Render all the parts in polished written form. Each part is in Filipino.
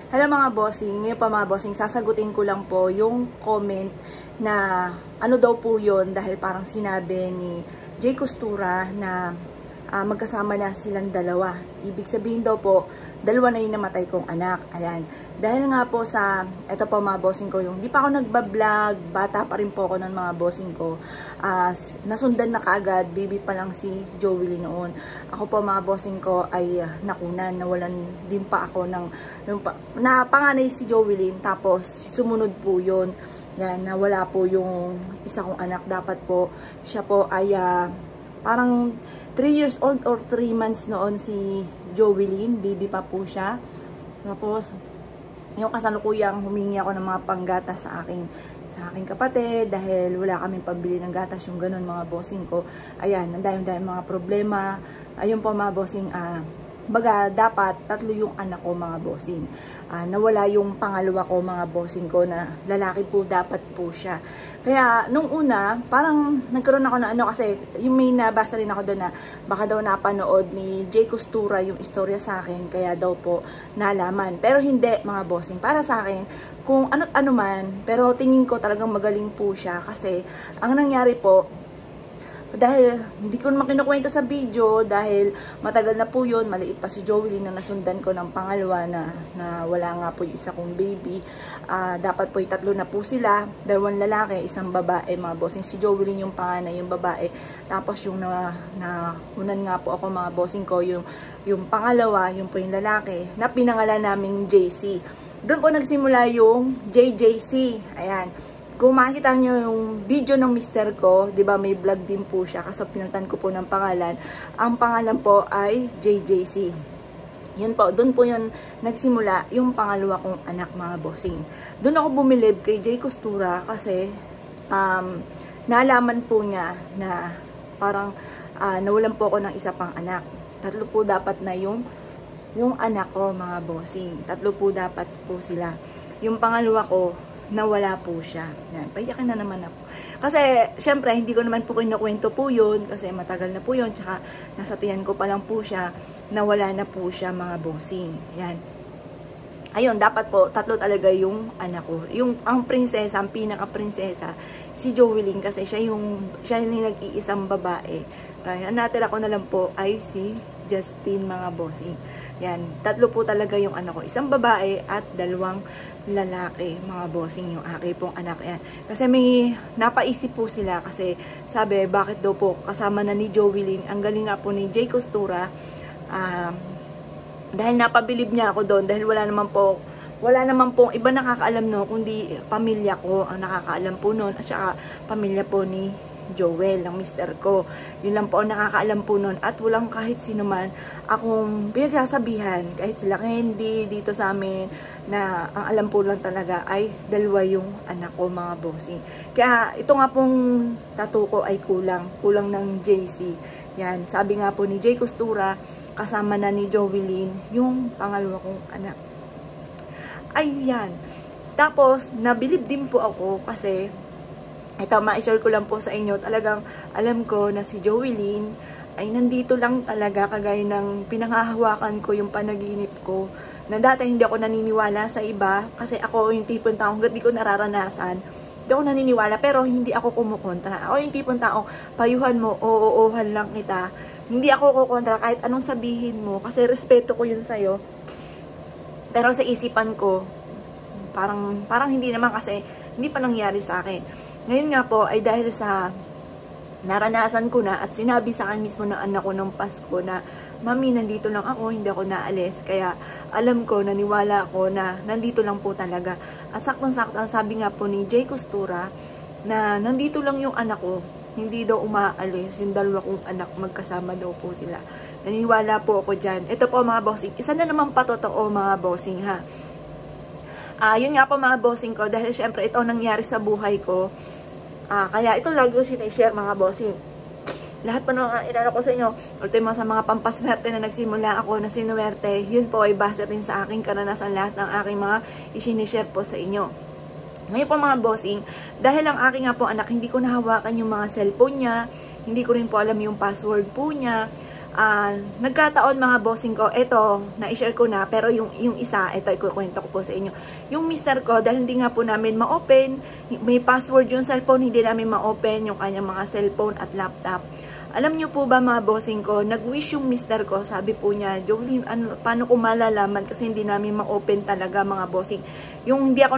Hello mga bossing, ngayon pa mga bossing, sasagutin ko lang po yung comment na ano daw po yun dahil parang sinabi ni Jay Costura na magkasama na silang dalawa. Ibig sabihin daw po, dalawa na yung namatay kong anak. Ayan. Dahil nga po sa, eto po mga bossing ko, yung di pa ako nagbablog, bata pa rin po ako ng mga bossing ko. Nasundan na kaagad, baby pa lang si Joey noon. Ako po mga bossing ko ay nakunan, nawalan din pa ako ng, panganay si Joey, tapos sumunod po yun. Yan, nawala po yung isa kong anak. Dapat po, siya po ay parang 3 years old or 3 months noon si Joelyn, baby pa po siya. Tapos, yung kasalukuyang humingi ako ng mga panggata sa aking kapatid dahil wala kaming pambili ng gatas, yung ganun mga bossing ko. Ayan, ang dami-dami mga problema. Ayun po mga bossing, baga dapat 3 yung anak ko mga bossing. Nawala yung pangalawa ko mga bossing ko na lalaki po dapat po siya. Kaya nung una parang nagkaroon ako ng ano, kasi yung may nabasa rin ako doon na baka daw napanood ni Jay Costura yung istorya sa akin, kaya daw po nalaman. Pero hindi mga bossing, para sa akin kung ano't ano man, pero tingin ko talagang magaling po siya kasi ang nangyari po, dahil hindi ko naman kinukwento sa video dahil matagal na po yun, maliit pa si Joey na nasundan ko ng pangalawa na wala nga po yung isa kong baby. Dapat po 3 na po sila, 2 lalaki, 1 babae mga bossing. Si Joey yung panganay, yung babae. Tapos yung unan nga po ako mga bossing ko, yung pangalawa, yung po yung lalaki, na pinangalan naming JC. Doon po nagsimula yung JJC. Ayan. Kung makikita nyo yung video ng mister ko, di ba may vlog din po siya kasi pinuntan ko po ng pangalan. Ang pangalan po ay JJC. Yun po, doon po yun nagsimula yung pangalawa kong anak mga bossing. Doon ako bumilib kay Jay Costura kasi naalaman po niya na parang nawalan po ako ng isa pang anak. 3 po dapat na yung anak ko mga bossing. 3 po dapat po sila. Yung pangalawa ko, nawala po siya. Yan, paiyakin na naman ako. Kasi, syempre, hindi ko naman po kinukwento po yun, kasi matagal na po yun, tsaka nasa tiyan ko pa lang po siya, nawala na po siya mga bossing. Yan. Ayun, dapat po, 3 talaga yung anak ko. Ang prinsesa, ang pinaka-prinsesa, si Joelyn, kasi siya yung nag-iisang babae. Kaya, natira ko na lang po ay si Justin mga bossing. Yan, 3 po talaga yung anak ko. 1 babae at 2 lalaki, mga bossing, yung aking pong anak. Yan. Kasi may napaisip po sila kasi sabi, bakit daw po kasama na ni Joelyn. Ang galing nga po ni Jay Costura. Dahil napabilib niya ako doon, dahil wala naman pong iba nakakaalam no, kundi pamilya ko ang nakakaalam po noon, at saka pamilya po ni Joel, ang mister ko. Yun lang po ang nakakaalam po nun. At walang kahit sino man akong pinagsasabihan, kahit sila, kaya hindi dito sa amin, na ang alam po lang talaga ay 2 yung anak ko mga bossing. Kaya ito nga pong tattoo ko ay kulang ng JC. Yan, sabi nga po ni Jay Costura, kasama na ni Joelyn yung pangalawa kong anak. Ay yan. Tapos nabilib din po ako kasi ito, ma-share ko lang po sa inyo. Talagang alam ko na si Joelyn ay nandito lang talaga, kagaya ng pinanghahawakan ko yung panaginip ko. Na dati hindi ako naniniwala sa iba kasi ako yung tipong taong hindi ko nararanasan. Hindi ako naniniwala pero hindi ako kumukontra. Ako yung tipong taong payuhan mo, oo-ohan lang kita. Hindi ako kukontra kahit anong sabihin mo kasi respeto ko yun sa'yo. Pero sa isipan ko, parang hindi naman kasi hindi pa nangyari sa akin. Ngayon nga po ay dahil sa naranasan ko na at sinabi sa akin mismo ng anak ko ng Pasko na, Mami, nandito lang ako, hindi ako naalis. Kaya alam ko, naniwala ako na nandito lang po talaga. At saktong-sakto, sabi nga po ni Jay Costura na nandito lang yung anak ko, hindi daw umaalis. Yung 2 kong anak, magkasama daw po sila. Naniwala po ako dyan. Ito po mga bossing, isa na naman patotoo mga bossing ha. Yun nga po mga bossing ko, dahil syempre ito nangyari sa buhay ko. Kaya ito lagi ko sinishare mga bossing. Lahat pa nung inano ko sa inyo, ultimo sa mga pampaswerte na nagsimula ako na sinuwerte, yun po ay base rin sa aking karanasan, lahat ng aking mga isinishare po sa inyo. Ngayon po mga bossing, dahil ang aking nga po anak, hindi ko nahawakan yung mga cellphone niya, hindi ko rin po alam yung password po niya, nagkataon mga bossing ko, eto, na-share ko na, pero yung isa, eto, ikukwento ko po sa inyo. Yung mister ko, dahil hindi nga po namin ma-open, may password yung cellphone, hindi namin ma-open yung kanyang mga cellphone at laptop. Alam niyo po ba mga bossing ko, nag-wish yung mister ko, sabi po niya, Jolene, paano ko malalaman kasi hindi namin ma-open talaga mga bossing. Yung hindi ako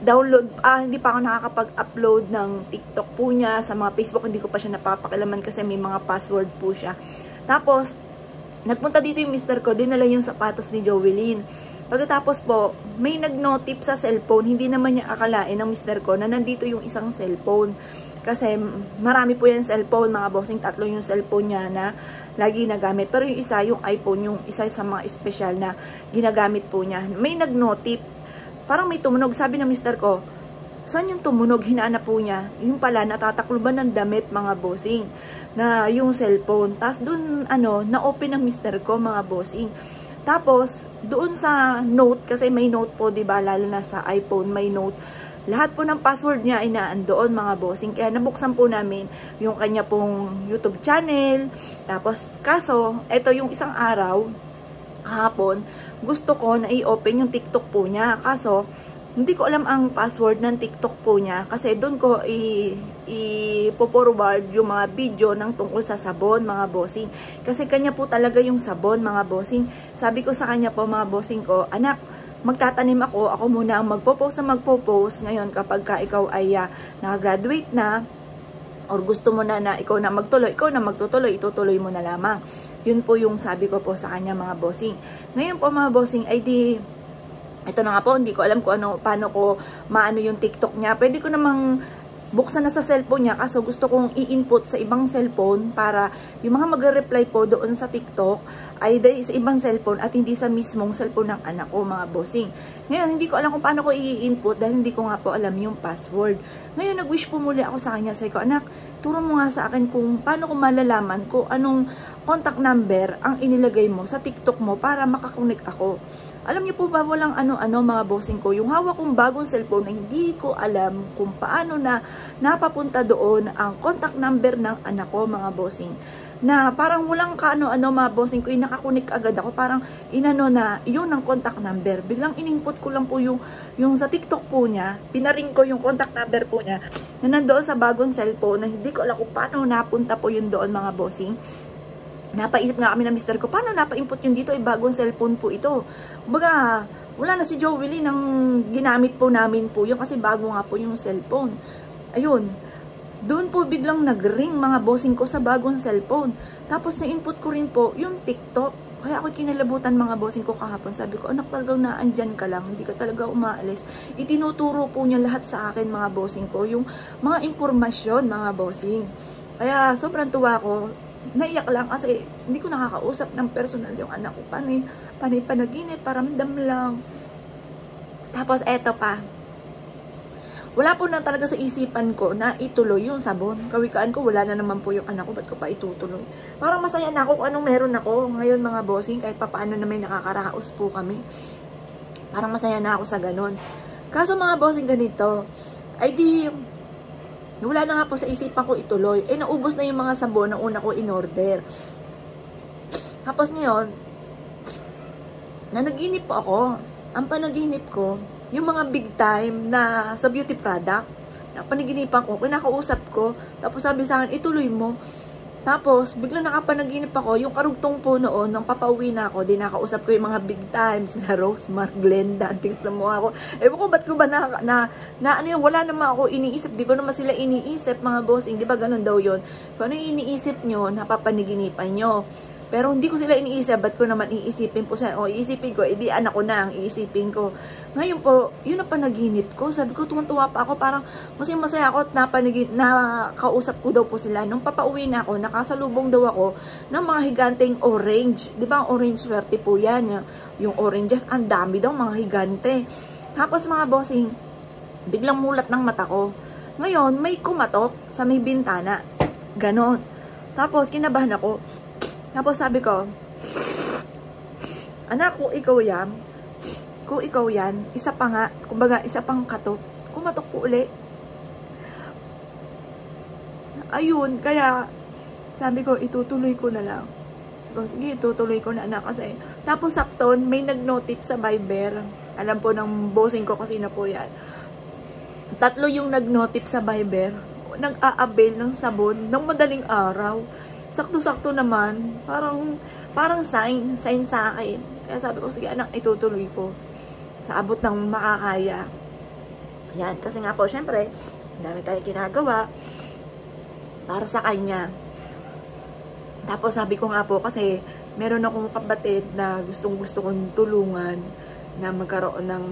download, hindi pa ako nakakapag-upload ng TikTok po niya, sa mga Facebook, hindi ko pa siya napapakilaman kasi may mga password po siya. Tapos, nagpunta dito yung mister ko, dinala yung sapatos ni Jovelyn. Pagkatapos po, may nag-notif sa cellphone, hindi naman niya akalain ng mister ko na nandito yung isang cellphone. Kasi marami po yung cellphone, mga bossing, 3 yung cellphone niya na lagi nagamit. Pero yung isa, yung iPhone, yung isa sa mga special na ginagamit po niya. May nag-notif. Parang may tumunog. Sabi ng mister ko, saan yung tumunog? Hinahanap po niya. Yung pala, natatakluban ng damit, mga bossing, na yung cellphone. Tapos doon, na-open ng mister ko, mga bossing. Tapos, doon sa note, kasi may note po, diba, lalo na sa iPhone, may note. Lahat po ng password niya ay naandoon, mga bossing. Kaya nabuksan po namin yung kanya pong YouTube channel. Tapos, kaso, eto yung isang araw, kahapon, gusto ko na i-open yung TikTok po niya. Kaso, hindi ko alam ang password ng TikTok po niya. Kasi doon ko i-forward yung mga video ng tungkol sa sabon, mga bossing. Kasi kanya po talaga yung sabon, mga bossing. Sabi ko sa kanya po, mga bossing ko, anak, magtatanim ako muna ang magpo-post na magpo-post. Ngayon, kapag ikaw ay nakagraduate na, or gusto mo na ikaw na magtuloy, ikaw na magtutuloy, itutuloy mo na lamang. Yun po yung sabi ko po sa kanya, mga bossing. Ngayon po, mga bossing, ay ito na nga po, hindi ko alam kung paano ko maano yung TikTok niya. Pwede ko namang buksan na sa cellphone niya, kaso gusto kong i-input sa ibang cellphone para yung mga mag-reply po doon sa TikTok ay sa ibang cellphone at hindi sa mismong cellphone ng anak ko, mga bossing. Ngayon, hindi ko alam kung paano ko i-input dahil hindi ko nga po alam yung password. Ngayon, nag-wish po muli ako sa kanya. Sabi ko, anak, turo mo nga sa akin kung paano ko malalaman kung anong contact number ang inilagay mo sa TikTok mo para makakonek ako. Alam niyo po ba, walang mga bossing ko, yung hawak kong bagong cellphone na hindi ko alam kung paano na napapunta doon ang contact number ng anak ko, mga bossing. Na parang walang mga bossing ko, nakakunik agad ako, parang na, yun ang contact number. Biglang in-input ko lang po yung sa TikTok po niya, pinaring ko yung contact number po niya, na nandoon sa bagong cellphone, na hindi ko alam kung paano napunta po yun doon, mga bossing. Napaisip nga kami ng mister ko, paano napa-input yun dito? Bagong cellphone po ito. Kumbaga, wala na si Jovelyn nang ginamit po namin po yun kasi bago nga po yung cellphone. Ayun. Doon po biglang nag-ring, mga bossing ko, sa bagong cellphone. Tapos na-input ko rin po yung TikTok. Kaya ako kinalabutan, mga bossing ko, kahapon. Sabi ko, anak, talagang naandyan ka lang. Hindi ka talaga umaalis. Itinuturo po niya lahat sa akin, mga bossing ko, yung mga impormasyon, mga bossing. Kaya sobrang tuwa ko. Naiyak lang kasi hindi ko nakakausap ng personal yung anak ko. Panay panaginip, paramdam lang. Tapos eto pa. Wala po na talaga sa isipan ko na ituloy yung sabon. Kawikaan ko, wala na naman po yung anak ko. Ba't ko pa itutuloy? Parang masaya na ako kung anong meron ako. Ngayon, mga bossing, kahit papaano na may nakakaraos po kami. Parang masaya na ako sa ganun. Kaso mga bossing, ganito, ay wala na nga po sa isipan ko ituloy. Naubos na yung mga sabon na una ko in-order. Tapos ngayon, nanaginip po ako. Ang panaginip ko, yung mga big time na sa beauty product, na panaginipan ko, kinakausap ko, tapos sabi sa akin, ituloy mo. Tapos, biglang nakapanaginip ako, yung karugtong po noon, nang papauwi na ako, di nakausap ko yung mga big time, sila Rosemar, Glenda, tingin sa mukha ko. Ewan ko, ba't ko ba wala naman ako iniisip, di ko naman sila iniisip, mga bossing, di ba ganun daw yun? Kung ano yung iniisip nyo, napapaniginipan nyo. Pero hindi ko sila iniisip, ba't ko naman iisipin po sa, iisipin ko, edi anak ko na ang iisipin ko. Ngayon po, yun ang panaginip ko. Sabi ko, tuwan-tuwa pa ako, parang masaya ako at nakausap ko daw po sila. Nung papauwi na ako, nakasalubong daw ako ng mga higanteng orange. Di ba, orange swerte po yan. Yung oranges, ang dami daw mga higante. Tapos mga bossing, biglang mulat ng mata ko. Ngayon, may kumatok sa may bintana. Ganon. Tapos, kinabahan ako. Tapos sabi ko, anak, kung ikaw yan, isa pa nga, kumbaga, isa pang katok, kumatok po uli. Ayun, kaya, Sabi ko, itutuloy ko na lang. Sige, itutuloy ko na anak kasi. Tapos sakton, may nag-notif sa Viber. Alam po ng bossing ko kasi na po yan. 3 yung nag-notif sa Viber. Nag-a-avail ng sabon ng madaling araw. Sakto-sakto naman. Parang sign sa akin. Kaya sabi ko, sige anak, itutuloy ko. Sa abot ng makakaya. Yan, kasi nga po, syempre, dami tayo ginagawa para sa kanya. Tapos sabi ko nga po, kasi meron akong kapatid na gustong-gusto kong tulungan na magkaroon ng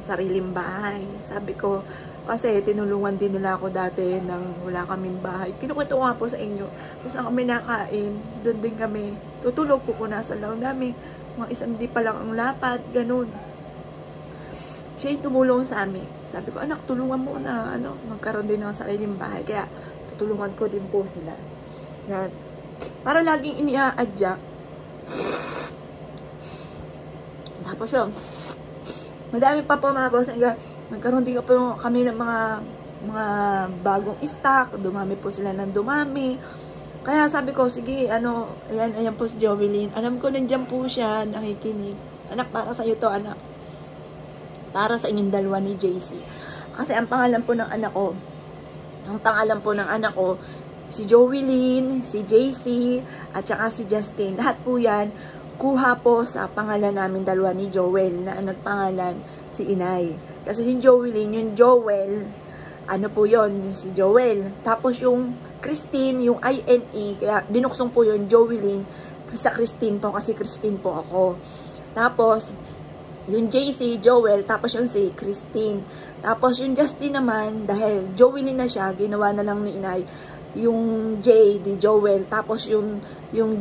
sariling bahay. Sabi ko, kasi tinulungan din nila ako dati nang wala kaming bahay. Kinukwento ko nga po sa inyo, kung saan kami nakain, doon din kami. Tutulog po ko nasa laon namin. Mga isang di pa lang ang lapad, ganun. Siya yung tumulong sa amin. Sabi ko, anak, tulungan mo na, magkaroon din ng sariling bahay. Kaya, tutulungan ko din po sila. Yan. Para laging iniaadyak. Tapos yun, madami pa po mga boss. Nagkaroon din po kami ng mga bagong stock. Dumami po sila ng dumami. Kaya sabi ko, sige, ayan po si Jovelyn. Alam ko, nandiyan po siya, nakikinig. Anak, para sa iyo to, anak. Para sa inyong dalawa ni JC. Kasi ang pangalan po ng anak ko, si Jovelyn, si JC, at saka si Justin. Lahat po yan, kuha po sa pangalan namin dalawa ni Joel, na nagpangalan si Inay. Kasi si Jovelyn, yung Joel, po yon si Joel. Tapos yung Christine, yung INE, kaya dinuksong po yun, Jovelyn, sa Christine po, kasi Christine po ako. Tapos, yung JC, Joel, tapos yung si Christine. Tapos yung Justin naman, dahil Jovelyn na siya, ginawa na lang ni Inay, yung J, di Joel, tapos yung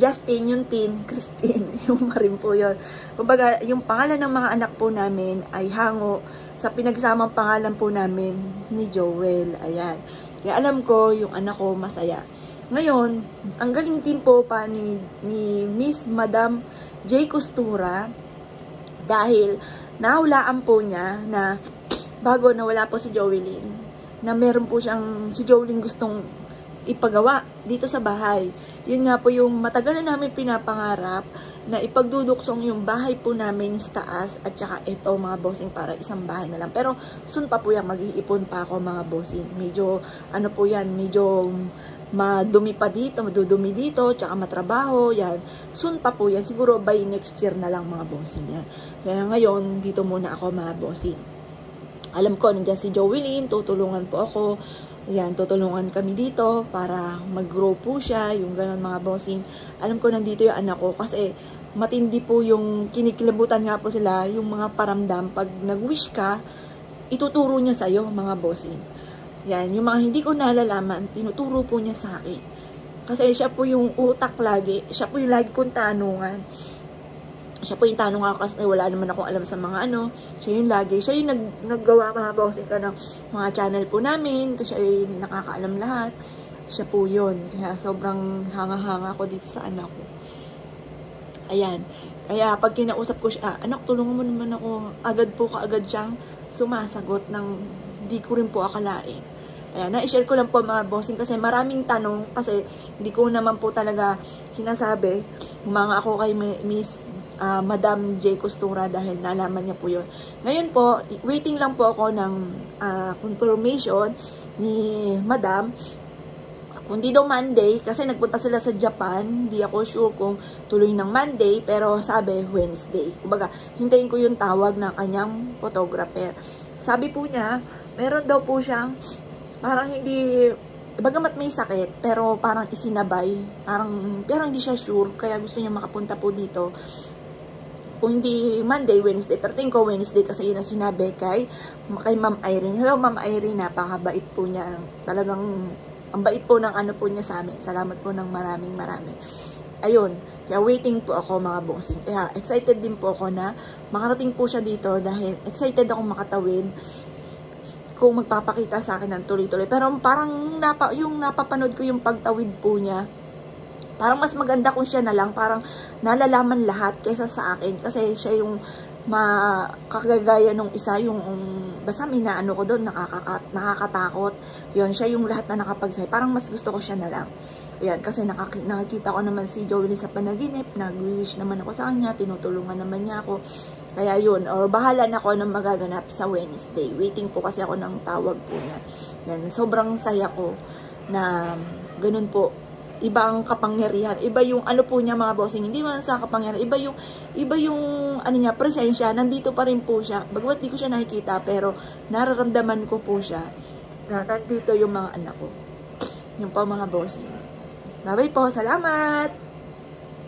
Justin, yung Tin, Christine, yung rin po yun. Kumbaga, yung pangalan ng mga anak po namin ay hango sa pinagsamang pangalan po namin ni Joel. Ayan. Kaya alam ko, yung anak ko masaya. Ngayon, ang galing din po pa ni Miss Madam J. Costura, dahil nahulaan po niya na bago nawala po si Jovelyn, na meron po siyang si Jovelyn gustong ipagawa dito sa bahay. Yun nga po yung matagal na namin pinapangarap na ipagduduksong yung bahay po namin sa taas at saka ito mga bossing para isang bahay na lang. Pero soon pa po yan, mag-iipon pa ako mga bossing. Medyo po yan, medyo madumi pa dito, madudumi dito, tsaka matrabaho, yan. Soon pa po yan, siguro by next year na lang mga bossing yan. Kaya ngayon, dito muna ako mga bossing. Alam ko, nandiyan si Jovelyn, tutulungan po ako. Yan, tutulungan kami dito para mag-grow po siya, yung ganun mga bossing. Alam ko nandito yung anak ko kasi matindi po yung kinikilabutan nga po sila, yung mga paramdam. Pag nag-wish ka, ituturo niya sa'yo mga bossing. Yan, yung mga hindi ko nalalaman, tinuturo po niya sa akin. Kasi siya po yung utak lagi, siya po yung lagi kong tanungan. Siya po yung tanong ako kasi wala naman akong alam sa mga siya yung lagi, siya yung naggawa mga bossing ka ng mga channel po namin, kasi siya yung nakakaalam lahat. Siya po yun. Kaya sobrang hanga-hanga ko dito sa anak ko. Ayan. Kaya pag kinausap ko siya, anak, tulungan mo naman ako. Agad po kaagad siyang sumasagot ng di ko rin po akalain. Ayan, na-share ko lang po mga bossing kasi maraming tanong kasi hindi ko naman po talaga sinasabi. Humanga ako kay Miss Madam J. Costura dahil nalaman niya po yun. Ngayon po, waiting lang po ako ng confirmation ni Madam. Kundi daw Monday, kasi nagpunta sila sa Japan, hindi ako sure kung tuloy ng Monday, pero sabi Wednesday. Kumbaga, hintayin ko yung tawag ng kanyang photographer. Sabi po niya, meron daw po siyang, parang hindi, bagamat may sakit, pero parang isinabay, pero hindi siya sure, kaya gusto niya makapunta po dito. Kung hindi Monday, Wednesday. Pero tingin ko Wednesday kasi yun ang sinabi kay Ma'am Irene. Hello, Ma'am Irene. Napakabait po niya. Talagang, ang bait po ng po niya sa amin. Salamat po ng maraming. Ayun. Kaya waiting po ako mga bossing. Kaya excited din po ako na makarating po siya dito dahil excited akong makatawid kung magpapakita sa akin ng tuloy-tuloy. Pero parang yung napapanood ko yung pagtawid po niya, parang mas maganda kung siya na lang, parang nalalaman lahat kaysa sa akin. Kasi siya yung makakagaya nung isa, yung basta minaano ko doon, nakakatakot. Yun, siya yung lahat na nakapagsay. Parang mas gusto ko siya na lang. Ayan, kasi nakikita ko naman si Joey sa panaginip, nag-wish naman ako sa kanya, tinutulungan naman niya ako. Kaya yun, or bahala na ako ng magaganap sa Wednesday. Waiting po kasi ako ng tawag po niya. Yan, sobrang saya ko na ganun po. Ibang kapangyarihan, iba yung ano po niya mga bossing, hindi man sa kapangyarihan, iba yung ano niya, presensya, nandito pa rin po siya, bagwat di ko siya nakikita, pero nararamdaman ko po siya, na nandito yung mga anak ko, yung po mga bossing. Bye bye po, salamat!